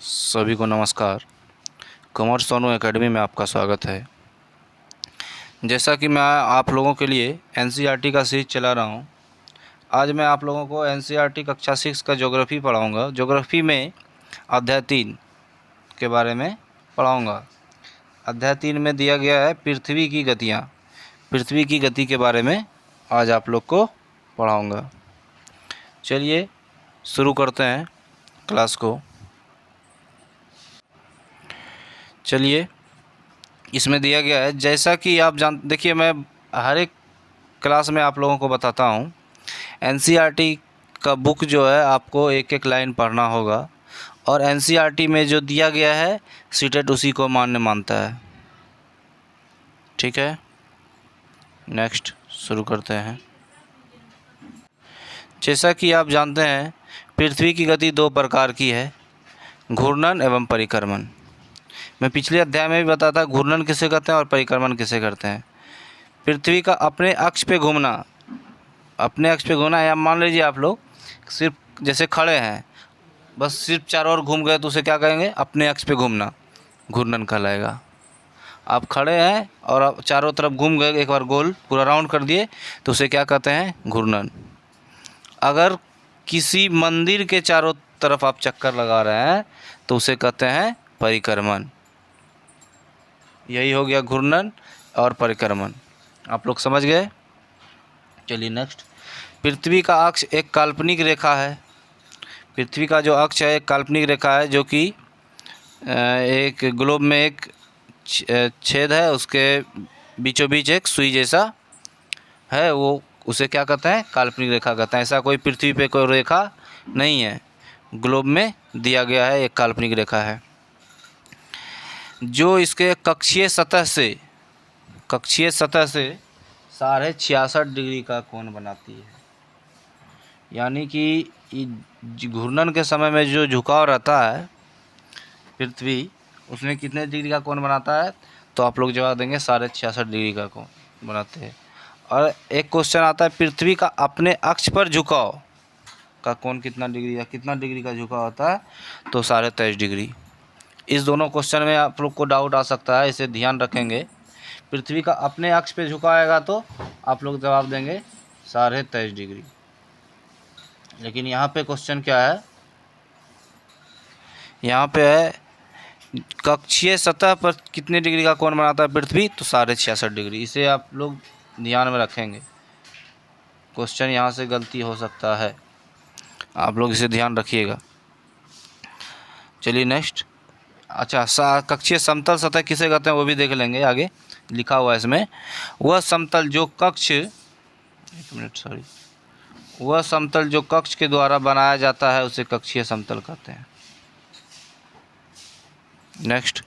सभी को नमस्कार। कॉमर्स सोनू एकेडमी में आपका स्वागत है। जैसा कि मैं आप लोगों के लिए एनसीईआरटी का सीरीज चला रहा हूं, आज मैं आप लोगों को एनसीईआरटी कक्षा 6 का ज्योग्राफी पढ़ाऊंगा। ज्योग्राफी में अध्याय 3 के बारे में पढ़ाऊंगा। अध्याय 3 में दिया गया है पृथ्वी की गतियाँ। पृथ्वी की गति के बारे में आज आप लोग को पढ़ाऊँगा। चलिए शुरू करते हैं क्लास को। चलिए, इसमें दिया गया है, जैसा कि आप देखिए, मैं हर एक क्लास में आप लोगों को बताता हूँ, एनसीईआरटी का बुक जो है आपको एक एक लाइन पढ़ना होगा और एनसीईआरटी में जो दिया गया है सीटेट उसी को मान्य मानता है। ठीक है, नेक्स्ट शुरू करते हैं। जैसा कि आप जानते हैं, पृथ्वी की गति दो प्रकार की है, घूर्णन एवं परिक्रमण। मैं पिछले अध्याय में भी बताया था घूर्णन किसे कहते हैं और परिक्रमण किसे करते हैं। पृथ्वी का अपने अक्ष पे घूमना, या मान लीजिए आप लोग सिर्फ जैसे खड़े हैं, बस सिर्फ चारों ओर घूम गए तो उसे क्या कहेंगे? अपने अक्ष पे घूमना, घूर्णन कहलाएगा। आप खड़े हैं और आप चारों तरफ घूम गए, एक बार गोल पूरा राउंड कर दिए तो उसे क्या कहते हैं? घूर्णन। अगर किसी मंदिर के चारों तरफ आप चक्कर लगा रहे हैं तो उसे कहते हैं परिक्रमण। यही हो गया घूर्णन और परिक्रमण। आप लोग समझ गए? चलिए नेक्स्ट। पृथ्वी का अक्ष एक काल्पनिक रेखा है। पृथ्वी का जो अक्ष है एक काल्पनिक रेखा है, जो कि एक ग्लोब में एक छेद है, उसके बीचों बीच एक सुई जैसा है, वो उसे क्या कहते हैं? काल्पनिक रेखा कहते हैं। ऐसा कोई पृथ्वी पे कोई रेखा नहीं है, ग्लोब में दिया गया है, एक काल्पनिक रेखा है जो इसके कक्षीय सतह से 66.5 डिग्री का कोण बनाती है। यानी कि घूर्णन के समय में जो झुकाव रहता है पृथ्वी, उसमें कितने डिग्री का कोण बनाता है? तो आप लोग जवाब देंगे 66.5 डिग्री का कोण बनाते हैं। और एक क्वेश्चन आता है, पृथ्वी का अपने अक्ष पर झुकाव का कोण कितना डिग्री का झुकाव होता है? तो 23.5 डिग्री। इस दोनों क्वेश्चन में आप लोग को डाउट आ सकता है, इसे ध्यान रखेंगे। पृथ्वी का अपने अक्ष पे झुकाएगा तो आप लोग जवाब देंगे 23.5 डिग्री। लेकिन यहाँ पे क्वेश्चन क्या है? यहाँ पे है कक्षीय सतह पर कितने डिग्री का कोण बनाता है पृथ्वी? तो 66.5 डिग्री। इसे आप लोग ध्यान में रखेंगे, क्वेश्चन यहाँ से गलती हो सकता है, आप लोग इसे ध्यान रखिएगा। चलिए नेक्स्ट। अच्छा, कक्षीय समतल सतह किसे कहते हैं वो भी देख लेंगे, आगे लिखा हुआ है इसमें। वह समतल जो कक्ष के द्वारा बनाया जाता है उसे कक्षीय समतल कहते हैं। नेक्स्ट।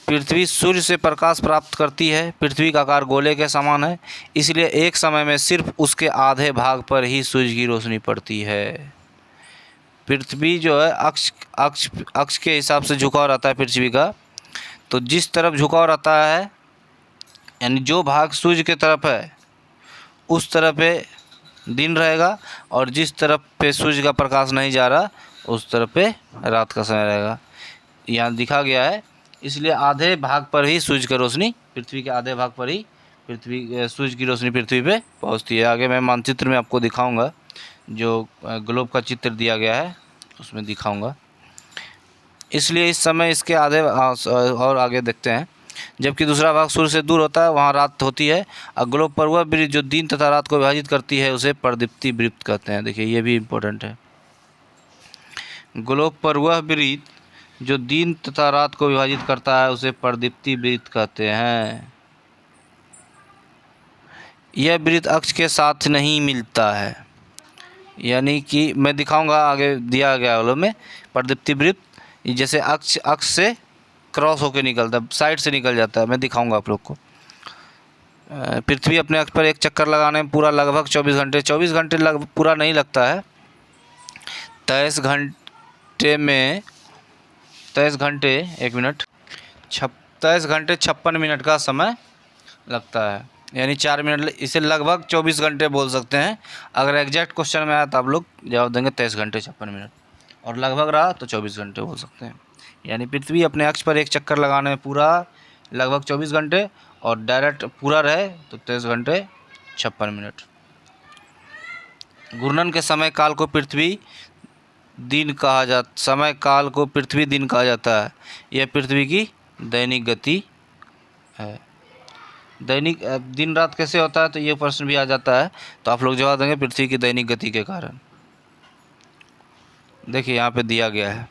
पृथ्वी सूर्य से प्रकाश प्राप्त करती है। पृथ्वी का आकार गोले के समान है, इसलिए एक समय में सिर्फ उसके आधे भाग पर ही सूर्य की रोशनी पड़ती है। पृथ्वी जो है अक्ष के हिसाब से झुकाव रहता है पृथ्वी का, तो जिस तरफ झुकाव रहता है, यानी जो भाग सूर्य के तरफ है उस तरफ पे दिन रहेगा, और जिस तरफ पे सूर्य का प्रकाश नहीं जा रहा उस तरफ पे रात का समय रहेगा। यहाँ दिखा गया है, इसलिए आधे भाग पर ही सूर्य की रोशनी, पृथ्वी के आधे भाग पर ही सूर्य की रोशनी पृथ्वी पे पहुँचती है। आगे मैं मानचित्र में आपको दिखाऊंगा, जो ग्लोब का चित्र दिया गया है उसमें दिखाऊंगा। इसलिए इस समय इसके आधे, और आगे देखते हैं, जबकि दूसरा भाग सूर्य से दूर होता है, वहाँ रात होती है। और ग्लोब पर वह वृत्त जो दिन तथा रात को विभाजित करती है उसे प्रदीप्ति वृत्त कहते हैं। देखिए, ये भी इम्पोर्टेंट है। ग्लोब पर वह वृत्त जो दिन तथा रात को विभाजित करता है उसे प्रदीप्ति वृत्त कहते हैं। यह वृत्त अक्ष के साथ नहीं मिलता है, यानी कि मैं दिखाऊंगा आगे दिया गया वालों में। प्रदीप्ति वृत्त जैसे अक्ष से क्रॉस होकर निकलता है, साइड से निकल जाता है, मैं दिखाऊंगा आप लोग को। पृथ्वी अपने अक्ष पर एक चक्कर लगाने में पूरा लगभग 24 घंटे पूरा नहीं लगता है। 23 घंटे 56 मिनट का समय लगता है, यानी 4 मिनट। इसे लगभग 24 घंटे बोल सकते हैं। अगर एग्जैक्ट क्वेश्चन में आया तो आप लोग जवाब देंगे 23 घंटे 56 मिनट। और लगभग रहा तो 24 घंटे बोल सकते हैं। यानी पृथ्वी अपने अक्ष पर एक चक्कर लगाने में पूरा लगभग 24 घंटे, और डायरेक्ट पूरा रहे तो 23 घंटे 56 मिनट। घूर्णन के समय काल को पृथ्वी दिन कहा जाता है। यह पृथ्वी की दैनिक गति है। दैनिक दिन रात कैसे होता है, तो ये प्रश्न भी आ जाता है, तो आप लोग जवाब देंगे पृथ्वी की दैनिक गति के कारण। देखिए यहाँ पे दिया गया है,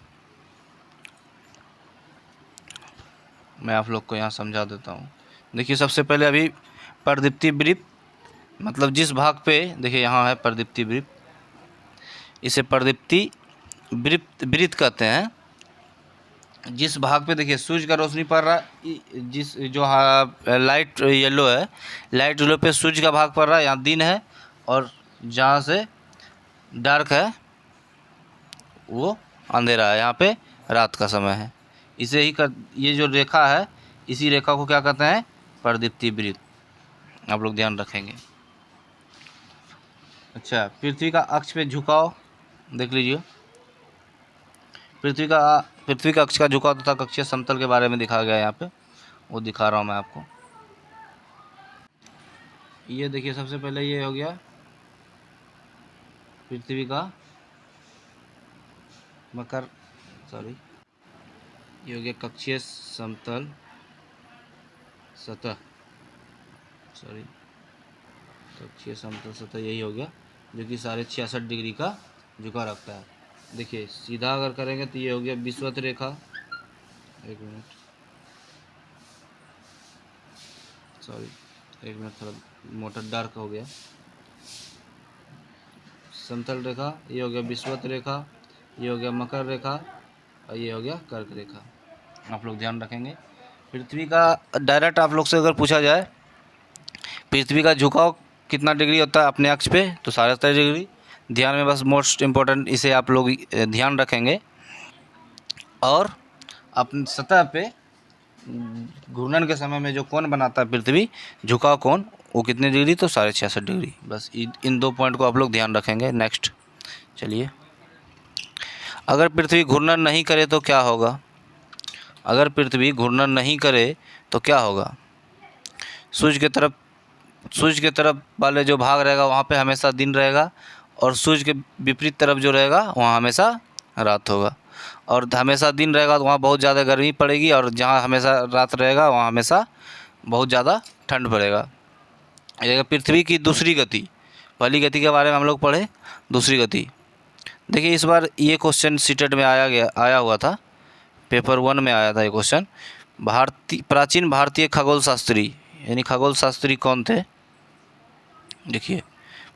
मैं आप लोग को यहाँ समझा देता हूँ। देखिए सबसे पहले अभी प्रदीप्ति वृत्त, मतलब जिस भाग पे, देखिए यहाँ है प्रदीप्ति वृत्त, इसे प्रदीप्ति वृत्त कहते हैं। जिस भाग पे देखिए सूर्य का रोशनी पड़ रहा है, जिस जो लाइट येलो है, लाइट येलो पे सूर्य का भाग पड़ रहा है, यहाँ दिन है, और जहाँ से डार्क है वो अंधेरा है, यहाँ पे रात का समय है। इसे ही ये जो रेखा है, इसी रेखा को क्या कहते हैं, प्रदीप्ति वृत्त। आप लोग ध्यान रखेंगे। अच्छा, पृथ्वी का अक्ष पे झुकाव देख लीजिए। पृथ्वी का अक्ष का झुकाव तथा कक्षीय समतल के बारे में दिखाया गया है यहाँ पे, वो दिखा रहा हूँ मैं आपको। ये देखिए सबसे पहले ये हो गया पृथ्वी का ये हो गया कक्षीय समतल सतह, कक्षीय समतल सतह यही हो गया, जो कि 66.5 डिग्री का झुकाव रखता है। देखिए सीधा अगर करेंगे तो ये हो गया विषुवत रेखा, एक मिनट थोड़ा मोटर डार्क हो गया। समतल रेखा ये हो गया विषुवत रेखा, ये हो गया मकर रेखा, और ये हो गया कर्क रेखा। आप लोग ध्यान रखेंगे। पृथ्वी का डायरेक्ट आप लोग से अगर पूछा जाए पृथ्वी का झुकाव कितना डिग्री होता है अपने अक्ष पे, तो 17.5 डिग्री। ध्यान में बस मोस्ट इम्पोर्टेंट इसे आप लोग ध्यान रखेंगे। और अपनी सतह पे घूर्णन के समय में जो कोण बनाता है पृथ्वी, झुकाव कोण, वो कितने डिग्री, तो 66.5 डिग्री। बस इन 2 पॉइंट को आप लोग ध्यान रखेंगे। नेक्स्ट चलिए, अगर पृथ्वी घूर्णन नहीं करे तो क्या होगा? अगर पृथ्वी घूर्णन नहीं करे तो क्या होगा? सूर्य के तरफ वाले जो भाग रहेगा वहाँ पे हमेशा दिन रहेगा, और सूर्य के विपरीत तरफ जो रहेगा वहाँ हमेशा रात होगा। और हमेशा दिन रहेगा तो वहाँ बहुत ज़्यादा गर्मी पड़ेगी, और जहाँ हमेशा रात रहेगा वहाँ हमेशा बहुत ज़्यादा ठंड पड़ेगा। ये पृथ्वी की दूसरी गति, पहली गति के बारे में हम लोग पढ़े, दूसरी गति। देखिए इस बार ये क्वेश्चन सीटेट में आया हुआ था, पेपर 1 में आया था ये क्वेश्चन। प्राचीन भारतीय खगोल शास्त्री, यानी खगोल शास्त्री कौन थे? देखिए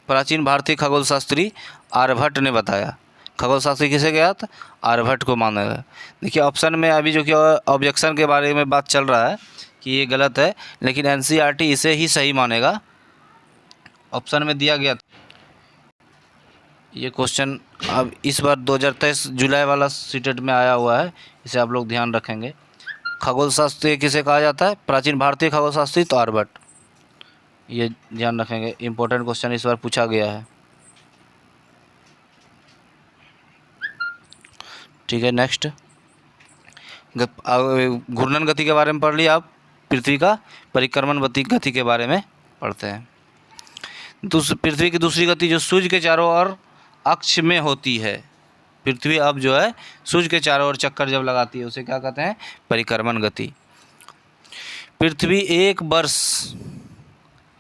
प्राचीन भारतीय खगोल शास्त्री आर्यभट्ट ने बताया। खगोल शास्त्री किसे गया था? आर्यभट्ट को माना गया। देखिए ऑप्शन में अभी जो कि ऑब्जेक्शन के बारे में बात चल रहा है कि ये गलत है, लेकिन एनसीईआरटी इसे ही सही मानेगा। ऑप्शन में दिया गया ये क्वेश्चन अब इस बार 2023 जुलाई वाला सीटेट में आया हुआ है, इसे आप लोग ध्यान रखेंगे। खगोल शास्त्री किसे कहा जाता है? प्राचीन भारतीय खगोल शास्त्री तो आर्यभट्ट, ये ध्यान रखेंगे। इम्पोर्टेंट क्वेश्चन इस बार पूछा गया है। ठीक है, नेक्स्ट घूर्णन गति के बारे में पढ़ लिया। आप पृथ्वी का परिक्रमण गति के बारे में पढ़ते हैं। पृथ्वी की दूसरी गति जो सूर्य के चारों ओर अक्ष में होती है, पृथ्वी अब जो है सूर्य के चारों ओर चक्कर जब लगाती है उसे क्या कहते हैं? परिक्रमण गति। पृथ्वी एक वर्ष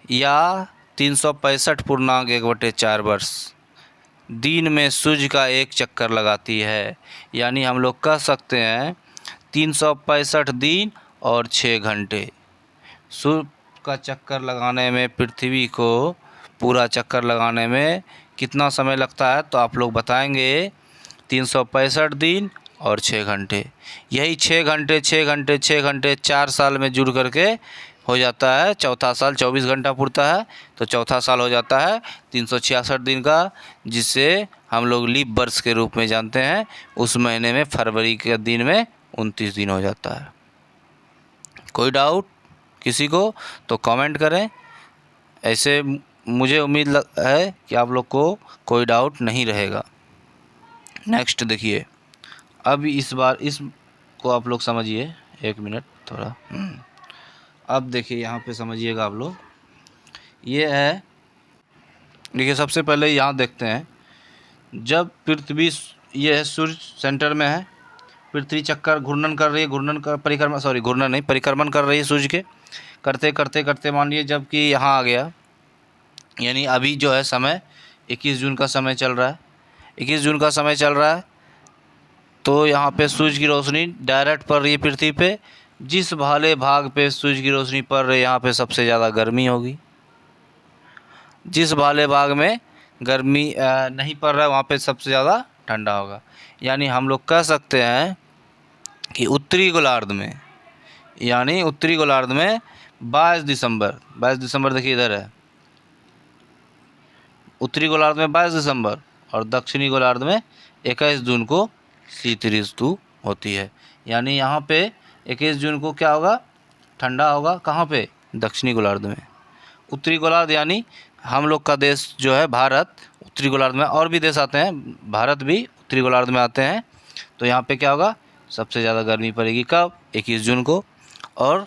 या 365.1/4 वर्ष दिन में सूर्य का एक चक्कर लगाती है। यानी हम लोग कह सकते हैं 365 दिन और 6 घंटे। सूर्य का चक्कर लगाने में पृथ्वी को पूरा चक्कर लगाने में कितना समय लगता है? तो आप लोग बताएंगे 365 दिन और 6 घंटे। यही 6 घंटे 4 साल में जुड़ करके हो जाता है चौथा साल। 24 घंटा पूरता है तो चौथा साल हो जाता है 366 दिन का, जिसे हम लोग लीप वर्ष के रूप में जानते हैं। उस महीने में फरवरी के दिन में 29 दिन हो जाता है। कोई डाउट किसी को तो कमेंट करें। ऐसे मुझे उम्मीद है कि आप लोग को कोई डाउट नहीं रहेगा। नेक्स्ट देखिए, अब इस बार इसको आप लोग समझिए, 1 मिनट थोड़ा। अब देखिए यहाँ पे समझिएगा आप लोग, ये है, देखिए सबसे पहले यहाँ देखते हैं, जब पृथ्वी, ये है सूर्य सेंटर में है, पृथ्वी चक्कर घूर्णन कर रही है, घूर्णन कर परिक्रमा, सॉरी घूर्णन नहीं, परिक्रमण कर रही है सूर्य के, करते करते करते मान लीजिए जबकि यहाँ आ गया, यानी अभी जो है समय 21 जून का समय चल रहा है, 21 जून का समय चल रहा है, तो यहाँ पे सूर्य की रोशनी डायरेक्ट पड़ रही है पृथ्वी पे। जिस भाले भाग पे सूर्य की रोशनी पड़ रही है यहाँ पे सबसे ज़्यादा गर्मी होगी, जिस भाले भाग में गर्मी नहीं पड़ रहा है वहाँ पे सबसे ज़्यादा ठंडा होगा। यानी हम लोग कह सकते हैं कि उत्तरी गोलार्ध में, यानी उत्तरी गोलार्ध में 22 दिसंबर देखिए इधर है, उत्तरी गोलार्ध में 22 दिसंबर और दक्षिणी गोलार्ध में 21 जून को शीत ऋतु होती है। यानी यहाँ पे 21 जून को क्या होगा, ठंडा होगा, कहाँ पे, दक्षिणी गोलार्ध में। उत्तरी गोलार्ध यानी हम लोग का देश जो है भारत, उत्तरी गोलार्ध में, और भी देश आते हैं, भारत भी उत्तरी गोलार्ध में आते हैं। तो यहाँ पे क्या होगा, सबसे ज़्यादा गर्मी पड़ेगी कब, 21 जून को। और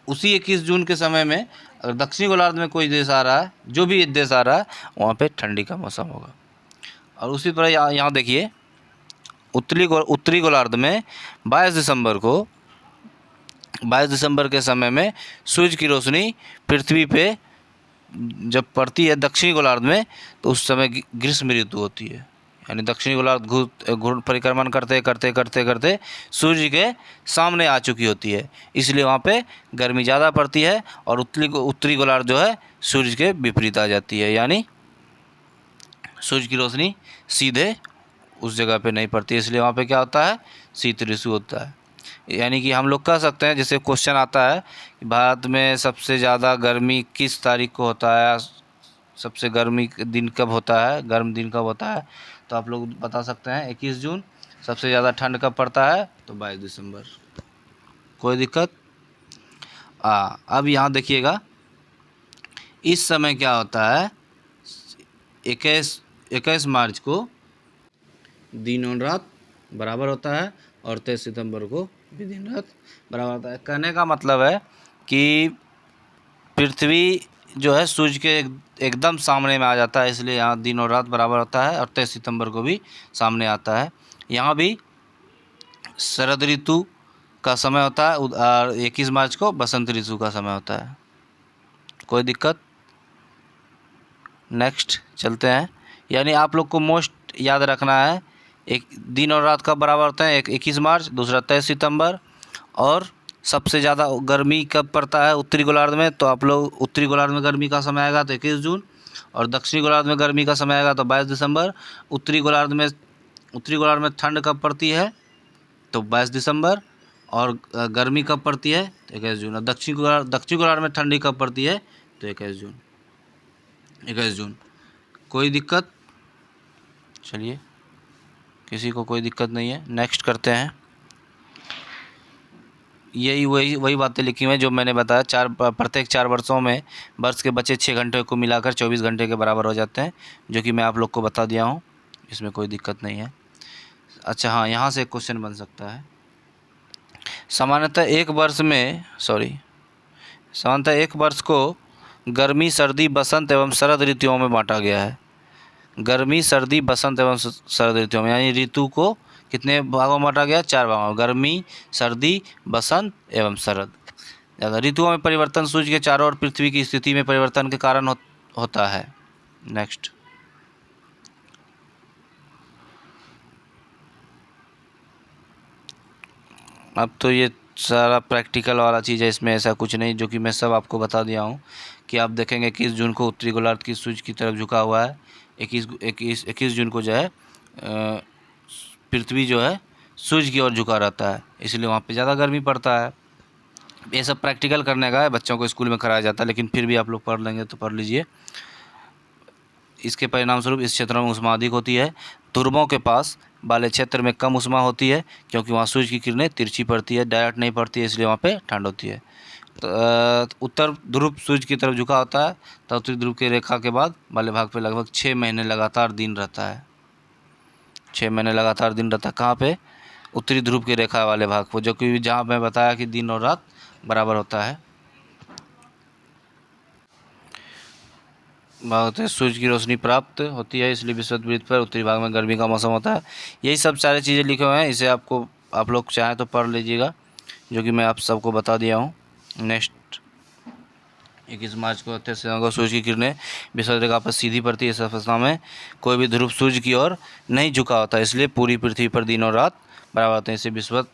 उसी 21 जून के समय में अगर दक्षिणी गोलार्ध में कोई देश आ रहा है, जो भी देश आ रहा है, वहाँ पे ठंडी का मौसम होगा। और उसी तरह यहाँ देखिए, उत्तरी गोलार्ध में 22 दिसंबर के समय में सूर्य की रोशनी पृथ्वी पे जब पड़ती है दक्षिणी गोलार्ध में, तो उस समय ग्रीष्म ऋतु होती है। यानी दक्षिणी गोलार्ध घूर्ण परिक्रमण करते करते करते करते सूर्य के सामने आ चुकी होती है, इसलिए वहाँ पे गर्मी ज़्यादा पड़ती है। और उत्तरी गोलार्ध जो है सूर्य के विपरीत आ जाती है, यानी सूर्य की रोशनी सीधे उस जगह पे नहीं पड़ती, इसलिए वहाँ पे क्या होता है, शीत ऋतु होता है। यानी कि हम लोग कह सकते हैं, जैसे क्वेश्चन आता है कि भारत में सबसे ज़्यादा गर्मी किस तारीख को होता है, सबसे गर्मी दिन कब होता है, गर्म दिन कब होता है, तो आप लोग बता सकते हैं 21 जून। सबसे ज़्यादा ठंड कब पड़ता है, तो 22 दिसंबर। कोई दिक्कत। अब यहाँ देखिएगा, इस समय क्या होता है, 21 मार्च को दिन और रात बराबर होता है, और 23 सितंबर को भी दिन रात बराबर होता है। कहने का मतलब है कि पृथ्वी जो है सूर्य के एकदम सामने में आ जाता है, इसलिए यहाँ दिन और रात बराबर होता है, और 23 सितंबर को भी सामने आता है। यहाँ भी शरद ऋतु का समय होता है, और 21 मार्च को बसंत ऋतु का समय होता है। कोई दिक्कत। नेक्स्ट चलते हैं। यानी आप लोग को मोस्ट याद रखना है, एक दिन और रात कब बराबर होते हैं, एक 21 मार्च, दूसरा 23 सितंबर। और सबसे ज़्यादा गर्मी कब पड़ता है उत्तरी गोलार्ध में, तो आप लोग उत्तरी गोलार्ध में गर्मी का समय आएगा तो 21 जून, और दक्षिणी गोलार्ध में गर्मी का समय आएगा तो 22 दिसंबर। उत्तरी गोलार्ध में ठंड कब पड़ती है, तो 22 दिसंबर, और गर्मी कब पड़ती है, तो 21 जून। और दक्षिणी गोलार्ध में ठंडी कब पड़ती है, तो 21 जून। कोई दिक्कत। चलिए, किसी को कोई दिक्कत नहीं है, नेक्स्ट करते हैं। यही वही बातें लिखी हुई हैं जो मैंने बताया, प्रत्येक 4 वर्षों में वर्ष के बचे 6 घंटे को मिलाकर 24 घंटे के बराबर हो जाते हैं, जो कि मैं आप लोग को बता दिया हूँ, इसमें कोई दिक्कत नहीं है। अच्छा हाँ, यहाँ से एक क्वेश्चन बन सकता है। सामान्यतः एक वर्ष को गर्मी, सर्दी, बसंत एवं शरद ऋतुओं में बांटा गया है। गर्मी, सर्दी, बसंत एवं शरद ऋतुओं में, यानी ऋतु को कितने भागों में बांटा गया, 4 भागों में, गर्मी, सर्दी, बसंत एवं शरद। ज़्यादा ऋतुओं में परिवर्तन सूर्य के चारों ओर पृथ्वी की स्थिति में परिवर्तन के कारण होता है। नेक्स्ट। अब तो ये सारा प्रैक्टिकल वाला चीज़ है, इसमें ऐसा कुछ नहीं, जो कि मैं सब आपको बता दिया हूँ। कि आप देखेंगे 21 जून को उत्तरी गोलार्ध की सूर्य की तरफ झुका हुआ है, 21 जून को जो है पृथ्वी जो है सूर्य की ओर झुका रहता है, इसलिए वहाँ पे ज़्यादा गर्मी पड़ता है। ये सब प्रैक्टिकल करने का है, बच्चों को स्कूल में कराया जाता है, लेकिन फिर भी आप लोग पढ़ लेंगे तो पढ़ लीजिए। इसके परिणाम स्वरूप इस क्षेत्रों में ऊष्मा अधिक होती है। ध्रुवों के पास वाले क्षेत्र में कम ऊष्मा होती है, क्योंकि वहाँ सूर्य की किरणें तिरछी पड़ती है, डायरेक्ट नहीं पड़ती है, इसलिए वहाँ पे ठंड होती है। तो उत्तर ध्रुव सूर्य की तरफ झुका होता है, तो उत्तरी ध्रुव की रेखा के बाद वाले भाग पे लगभग 6 महीने लगातार दिन रहता है। 6 महीने लगातार दिन रहता है। कहाँ पे? उत्तरी ध्रुव की रेखा वाले भाग को, जो कि जहाँ मैं बताया कि दिन और रात बराबर होता है। बहुत है, सूर्य की रोशनी प्राप्त होती है, इसलिए विषुवत पर उत्तरी भाग में गर्मी का मौसम होता है। यही सब सारी चीज़ें लिखे हुए हैं, इसे आपको आप लोग चाहें तो पढ़ लीजिएगा, जो कि मैं आप सबको बता दिया हूँ। नेक्स्ट 21 मार्च को 28 सितंबर को सूर्य की किरणें विषुवत रेखा पर सीधी पड़ती है। इस अवस्था में कोई भी ध्रुव सूर्य की ओर नहीं झुका होता, इसलिए पूरी पृथ्वी पर दिन और रात बराबर होते हैं। इसे विषुवत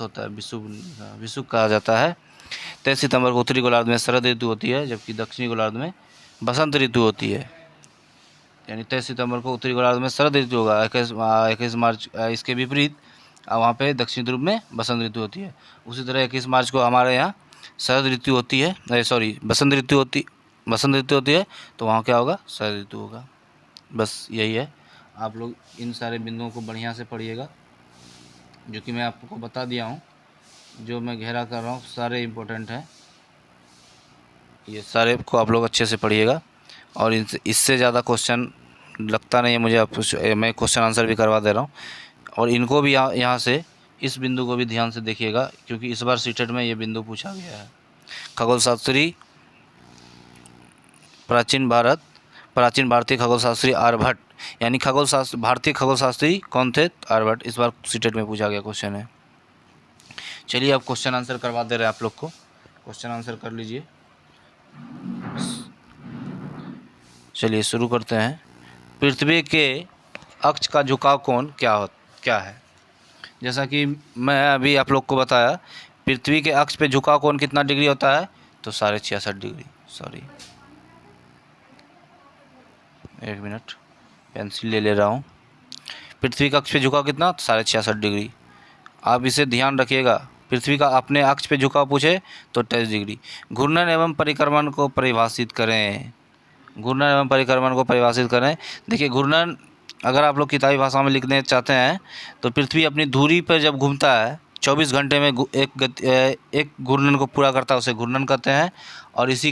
होता है, विषुव कहा जाता है। 23 सितंबर को उत्तरी गोलार्ध में शरद ऋतु होती है, जबकि दक्षिणी गोलार्ध में बसंत ऋतु होती है। यानी 23 सितंबर को उत्तरी गोलार्ध में शरद ऋतु होगा, 21 मार्च इसके विपरीत वहाँ पे दक्षिणी ध्रुव में बसंत ऋतु होती है। उसी तरह 21 मार्च को हमारे यहाँ शरद ऋतु होती है, बसंत ऋतु होती है, तो वहाँ क्या होगा? शरद ऋतु होगा। बस यही है। आप लोग इन सारे बिंदुओं को बढ़िया से पढ़िएगा, जो कि मैं आपको बता दिया हूँ। जो मैं घेरा कर रहा हूँ सारे इम्पोर्टेंट हैं, ये सारे को आप लोग अच्छे से पढ़िएगा। और इससे ज़्यादा क्वेश्चन लगता नहीं है मुझे, मैं क्वेश्चन आंसर भी करवा दे रहा हूँ। और इनको भी यहाँ से इस बिंदु को भी ध्यान से देखिएगा, क्योंकि इस बार सीटेट में ये बिंदु पूछा गया है। खगोल शास्त्री प्राचीन भारतीय खगोल शास्त्री आर्यभट्ट, यानी भारतीय खगोल शास्त्री कौन थे? आर्यभट्ट। इस बार सीटेट में पूछा गया क्वेश्चन है। चलिए अब क्वेश्चन आंसर करवा दे रहे हैं आप लोग को, क्वेश्चन आंसर कर लीजिए। चलिए शुरू करते हैं। पृथ्वी के अक्ष का झुकाव कोण क्या है? जैसा कि मैं अभी आप लोग को बताया, पृथ्वी के अक्ष पे झुकाव कोण कितना डिग्री होता है? तो 66.5 डिग्री। सॉरी, एक मिनट, पेंसिल ले रहा हूँ। पृथ्वी का अक्ष पे झुकाव कितना? 66.5 डिग्री। आप इसे ध्यान रखिएगा। पृथ्वी का अपने अक्ष पे झुकाव पूछे तो 23 डिग्री। घूर्णन एवं परिक्रमण को परिभाषित करें। देखिए, घूर्णन अगर आप लोग किताबी भाषा में लिखने चाहते हैं तो पृथ्वी अपनी धुरी पर जब घूमता है 24 घंटे में एक घूर्णन को पूरा करता है, उसे घूर्णन कहते हैं। और इसी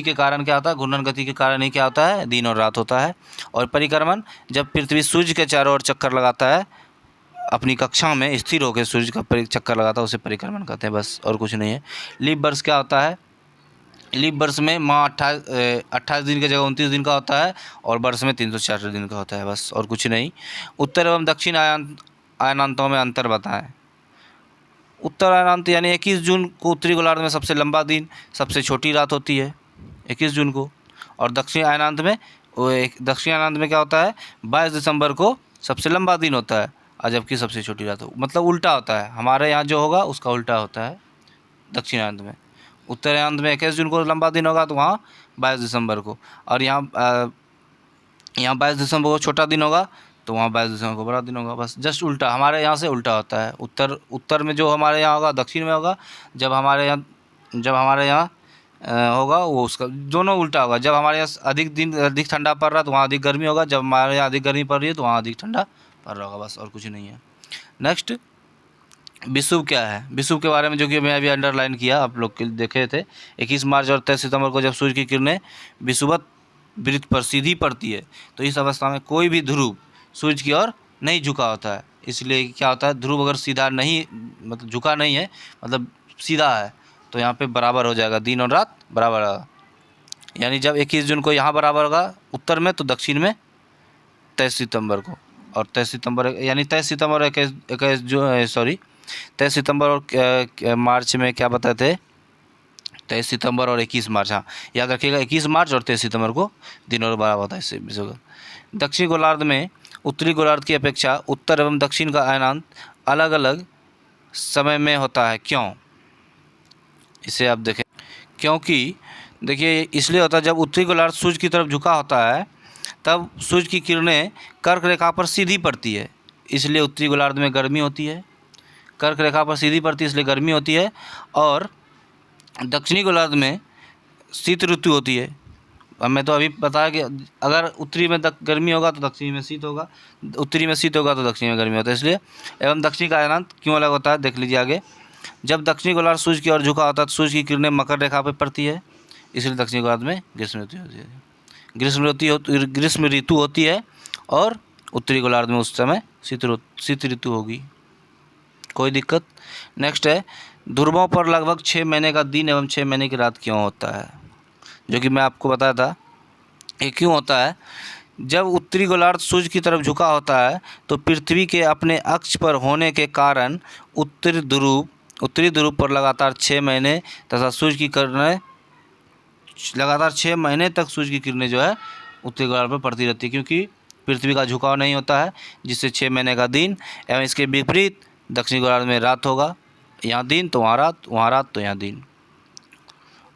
के कारण क्या होता है? घूर्णन गति के कारण ही क्या होता है? दिन और रात होता है। और परिक्रमण, जब पृथ्वी सूर्य के चारों ओर चक्कर लगाता है, अपनी कक्षा में स्थिर होकर सूर्य का चक्कर लगाता है, उसे परिक्रमण कहते हैं। बस, और कुछ नहीं है। लीप वर्ष क्या होता है? लीप वर्ष में माह 28 दिन की जगह 29 दिन का होता है, और वर्ष में 366 दिन का होता है। बस, और कुछ नहीं। उत्तर एवं दक्षिण अयनांतों में अंतर बताएं। उत्तर अयनांत यानी 21 जून को उत्तरी गोलार्ध में सबसे लंबा दिन, सबसे छोटी रात होती है 21 जून को। और दक्षिण अयनांत में क्या होता है? 22 दिसंबर को सबसे लंबा दिन होता है, और जबकि सबसे छोटी रात हो, मतलब उल्टा होता है। हमारे यहाँ जो होगा उसका उल्टा होता है दक्षिण अयनांत में। उत्तर अयनांत में 21 जून को लंबा दिन होगा, तो वहाँ 22 दिसंबर को। और यहाँ 22 दिसंबर को छोटा दिन होगा, तो वहाँ 22 दिसंबर को बड़ा दिन होगा। बस जस्ट उल्टा, हमारे यहाँ से उल्टा होता है। उत्तर में जो हमारे यहाँ होगा दक्षिण में होगा। जब हमारे यहाँ होगा वो उसका दोनों उल्टा होगा। जब हमारे यहाँ अधिक ठंडा पड़ रहा है तो वहाँ अधिक गर्मी होगा। जब हमारे यहाँ अधिक गर्मी पड़ रही है तो वहाँ अधिक ठंडा पड़ रहा होगा। बस, और कुछ नहीं है। नेक्स्ट, विषुव क्या है? विषुव के बारे में जो कि मैं अभी अंडरलाइन किया, आप लोग देखे थे। 21 मार्च और 23 सितंबर को जब सूर्य की किरणें विषुवत वृत्त पर सीधी पड़ती है, तो इस अवस्था में कोई भी ध्रुव सूर्य की ओर नहीं झुका होता है। इसलिए क्या होता है? ध्रुव अगर सीधा नहीं, मतलब झुका नहीं है, मतलब सीधा है, तो यहाँ पे बराबर हो जाएगा, दिन और रात बराबर होगा। यानी जब 21 जून को यहाँ बराबर होगा उत्तर में, तो दक्षिण में 23 सितंबर को। और 23 सितंबर यानी 23 सितंबर और मार्च में क्या बताए थे? 23 सितंबर और 21 मार्च। हाँ, याद रखिएगा, 21 मार्च और 23 सितंबर को दिन और बराबर होता है। इससे दक्षिणी गोलार्ध में उत्तरी गोलार्ध की अपेक्षा उत्तर एवं दक्षिण का अयनांत अलग अलग समय में होता है। क्यों? इसे आप देखें। क्योंकि देखिए, इसलिए होता है, जब उत्तरी गोलार्ध सूर्य की तरफ झुका होता है तब सूर्य की किरणें कर्क रेखा पर सीधी पड़ती है, इसलिए उत्तरी गोलार्ध में गर्मी होती है। कर्क रेखा पर सीधी पड़ती है इसलिए गर्मी होती है। और दक्षिणी गोलार्ध में शीत ऋतु होती है। मैं तो अभी बताया कि अगर उत्तरी में गर्मी होगा तो दक्षिणी में शीत होगा, उत्तरी में शीत होगा तो दक्षिणी में गर्मी होता है। इसलिए एवं दक्षिणी का अयनांत क्यों अलग होता है, देख लीजिए आगे। जब दक्षिणी गोलार्ध सूर्य की ओर झुका होता है तो सूर्य की किरणें मकर रेखा पर पड़ती है, इसलिए दक्षिणी गोलार्ध में ग्रीष्म ऋतु होती है। ग्रीष्म ऋतु होती है और उत्तरी गोलार्ध में उस समय शीत ऋतु होगी, कोई दिक्कत। नेक्स्ट है, ध्रुवों पर लगभग 6 महीने का दिन एवं 6 महीने की रात क्यों होता है, जो कि मैं आपको बताया था। ये क्यों होता है, जब उत्तरी गोलार्ध सूर्य की तरफ झुका होता है तो पृथ्वी के अपने अक्ष पर होने के कारण उत्तरी ध्रुव पर लगातार 6 महीने तथा सूर्य की किरणें लगातार 6 महीने तक सूर्य की किरणें जो है उत्तरी गोलार्ध पर पड़ती रहती है, क्योंकि पृथ्वी का झुकाव नहीं होता है, जिससे 6 महीने का दिन। एवं इसके विपरीत दक्षिणी गोलार्ध में रात होगा, यहाँ दिन तो वहाँ रात तो यहाँ दिन।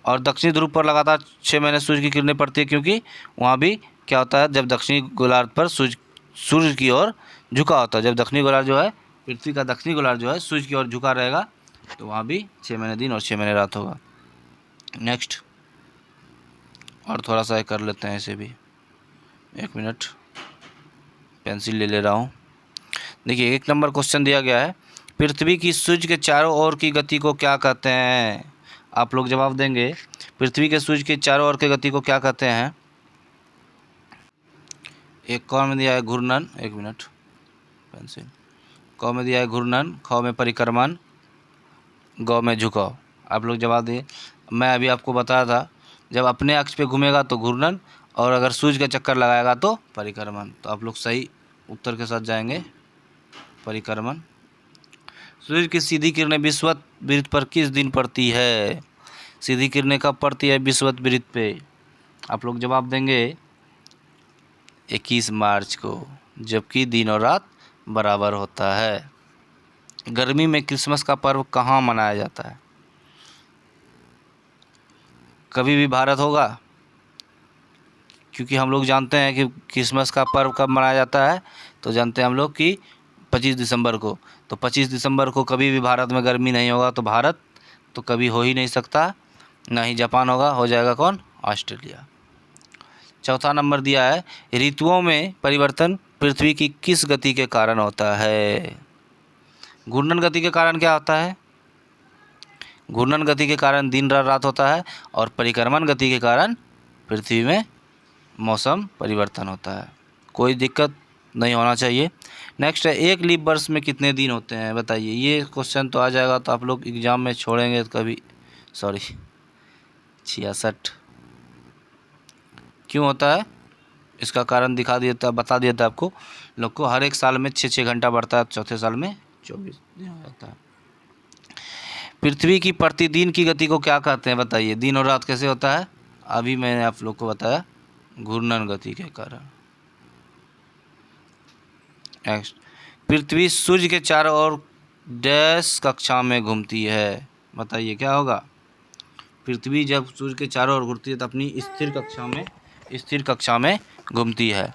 और दक्षिणी ध्रुव पर लगातार 6 महीने सूर्य की किरणें पड़ती है, क्योंकि वहाँ भी क्या होता है, जब दक्षिणी गोलार्ध पर सूर्य की ओर झुका होता है, जब दक्षिणी गोलार्ध जो है पृथ्वी का दक्षिणी गोलार्ध जो है सूर्य की ओर झुका रहेगा, तो वहाँ भी 6 महीने दिन और 6 महीने रात होगा। नेक्स्ट, और थोड़ा सा कर लेते हैं इसे भी, 1 मिनट पेंसिल ले रहा हूँ। देखिए 1 नंबर क्वेश्चन दिया गया है, पृथ्वी की सूर्य के चारों ओर की गति को क्या कहते हैं। आप लोग जवाब देंगे, पृथ्वी के सूर्य के चारों ओर की गति को क्या कहते हैं। एक क में दिया है घूर्णन, 1 मिनट पेंसिल, क में दिया है घूर्णन, ख में परिक्रमण, ग में झुकाव। आप लोग जवाब दिए। मैं अभी आपको बताया था, जब अपने अक्ष पे घूमेगा तो घूर्णन, और अगर सूर्य का चक्कर लगाएगा तो परिक्रमण। तो आप लोग सही उत्तर के साथ जाएंगे, परिक्रमण। सूर्य की सीधी किरणें विषुवत वृत्त पर किस दिन पड़ती है। सीधी किरणें कब पड़ती है विषुवत वृत्त पे। आप लोग जवाब देंगे 21 मार्च को, जबकि दिन और रात बराबर होता है। गर्मी में क्रिसमस का पर्व कहाँ मनाया जाता है। कभी भी भारत होगा, क्योंकि हम लोग जानते हैं कि क्रिसमस का पर्व कब मनाया जाता है, तो जानते हैं हम लोग कि 25 दिसंबर को। तो 25 दिसंबर को कभी भी भारत में गर्मी नहीं होगा, तो भारत तो कभी हो ही नहीं सकता, ना ही जापान होगा, हो जाएगा कौन, ऑस्ट्रेलिया। चौथा नंबर दिया है, ऋतुओं में परिवर्तन पृथ्वी की किस गति के कारण होता है। घूर्णन गति के कारण क्या होता है, घूर्णन गति के कारण दिन रात होता है, और परिक्रमण गति के कारण पृथ्वी में मौसम परिवर्तन होता है। कोई दिक्कत नहीं होना चाहिए। नेक्स्ट है, एक लीप वर्ष में कितने दिन होते हैं बताइए। ये क्वेश्चन तो आ जाएगा तो आप लोग एग्ज़ाम में छोड़ेंगे कभी, 66। क्यों होता है, इसका कारण बता दिया था आपको लोग को। हर एक साल में 6 घंटा बढ़ता है, चौथे साल में 24 दिन हो जाता है। पृथ्वी की प्रतिदिन की गति को क्या कहते हैं बताइए। दिन और रात कैसे होता है, अभी मैंने आप लोग को बताया, घूर्णन गति के कारण। नेक्स्ट, पृथ्वी सूर्य के चारों ओर डैश कक्षा में घूमती है, बताइए क्या होगा। पृथ्वी जब सूर्य के चारों ओर घूमती है तो अपनी स्थिर कक्षा में घूमती है।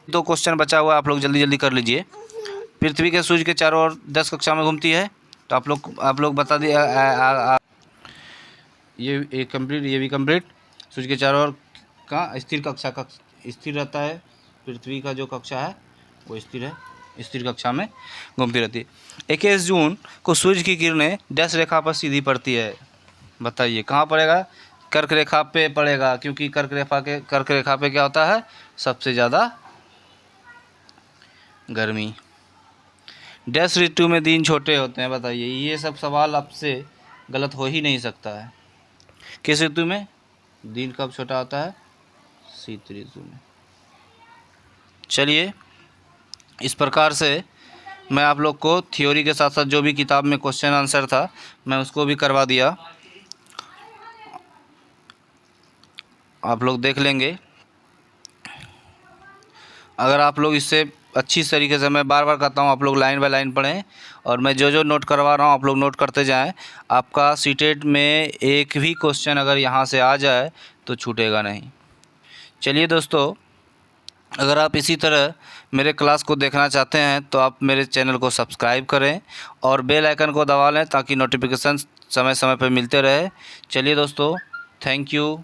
2 क्वेश्चन बचा हुआ, आप लोग जल्दी कर लीजिए। पृथ्वी के सूर्य के चारों ओर 10 कक्षा में घूमती है, तो आप लोग बता दिए। ये कंप्लीट, ये भी कंप्लीट। सूर्य के चारों ओर का स्थिर रहता है, पृथ्वी का जो कक्षा है वो स्थिर कक्षा में घूमती रहती है। 21 जून को सूर्य की किरणें डैश रेखा पर सीधी पड़ती है, बताइए कहाँ पड़ेगा। कर्क रेखा पे पड़ेगा, क्योंकि कर्क रेखा पे क्या होता है, सबसे ज़्यादा गर्मी। डैश ऋतु में दिन छोटे होते हैं, बताइए। ये सब सवाल आपसे गलत हो ही नहीं सकता है। किस ऋतु में दिन कब छोटा होता है, शीत ऋतु में। चलिए, इस प्रकार से मैं आप लोग को थ्योरी के साथ साथ जो भी किताब में क्वेश्चन आंसर था मैं उसको भी करवा दिया, आप लोग देख लेंगे। अगर आप लोग इससे अच्छी तरीके से, मैं बार कहता हूँ, आप लोग लाइन बाय लाइन पढ़ें, और मैं जो नोट करवा रहा हूँ आप लोग नोट करते जाएं। आपका सीटेट में एक भी क्वेश्चन अगर यहाँ से आ जाए तो छूटेगा नहीं। चलिए दोस्तों, अगर आप इसी तरह मेरे क्लास को देखना चाहते हैं तो आप मेरे चैनल को सब्सक्राइब करें और बेल आइकन को दबा लें, ताकि नोटिफिकेशन समय समय पर मिलते रहे। चलिए दोस्तों, थैंक यू।